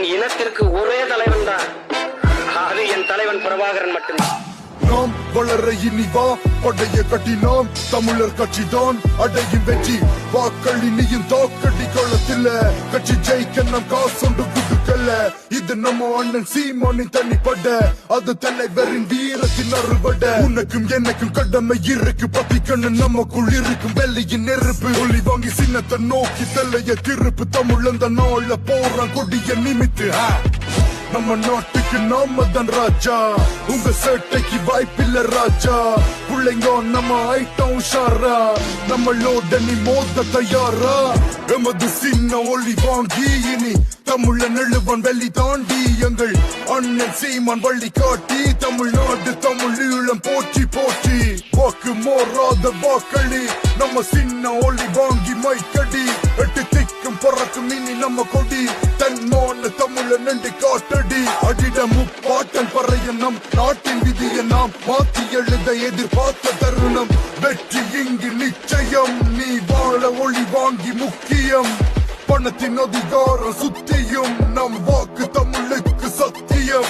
என் இனத்திற்கு ஒரே தலைவன் தான், அது என் தலைவன் பிரபாகரன் மட்டும்தான். நாம் வளர இனி வா படைய கட்டினோம், தமிழர் கட்சிதான் அடையும் வெற்றி. வாக்கள் இனியும் தோக்கடி களத்தில் கட்சி ஜெயிக்க நம் காசொண்டு குடுக்கல. இது நம்ம அண்ணன் சீமானின் தனிப்பட, அது தலைவரின் வீரத்தின் அறுபட. உனக்கும் எனக்கும் கடமை இருக்கு, பத்திக்கண்ணு நமக்குள் இருக்கும் வெள்ளையின் நெருப்பு. ஒளி வாங்கி சின்னத்தை நோக்கி தலைய திருப்பு. தமிழ் அந்த நாள போறான் கொடிய நிமித்து. நம்ம நாட்டுக்கு நாம தான் ராஜா, உங்க சேட்டைக்கு வாய்ப்பில்ல ராஜா. பிள்ளைங்க நம்ம ஐட்டம் உஷாரா, நம்மளோட நீ மோத தயாரா. எமது சின்ன ஒளி வாங்கி இனி தமிழன் எழுவன் வெளி தாண்டி. எங்கள் அண்ணன் சீமான் வழி காட்டி, தமிழ்நாடு தமிழ் ஈழம் போற்றி போற்றி. வாக்கு மோராத வாக்களி, நம்ம சின்ன ஒளி வாங்கி மைக்கடி. எட்டு திக்கும் பறக்கும் இனி நம்ம கொடி, தன்மான தமிழன் என்று காட்டடி. அடிட முப்பாட்டன் பறைய நம் நாட்டின் விதியை நாம் மாற்றி எழுத எதிர்பார்த்த தருணம். வெற்றி இங்கு நிச்சயம், நீ வாழ ஒளி வாங்கி முக்கியம். பணத்தின் அதிகாரம் சுத்தியும், நம் வாக்கு தமிழுக்கு சத்தியம்.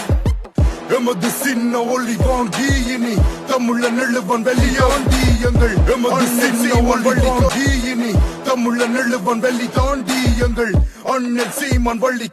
எமது சின்ன ஒளி வாங்கி இனி தமிழன் எழுவன் வெளியாண்டி. எங்கள் எமது சின்ன ஒளி வாங்கி இனி தமிழன் எழுவன் வெளி தாண்டி. எங்கள் அண்ணன் சீமான் வள்ளி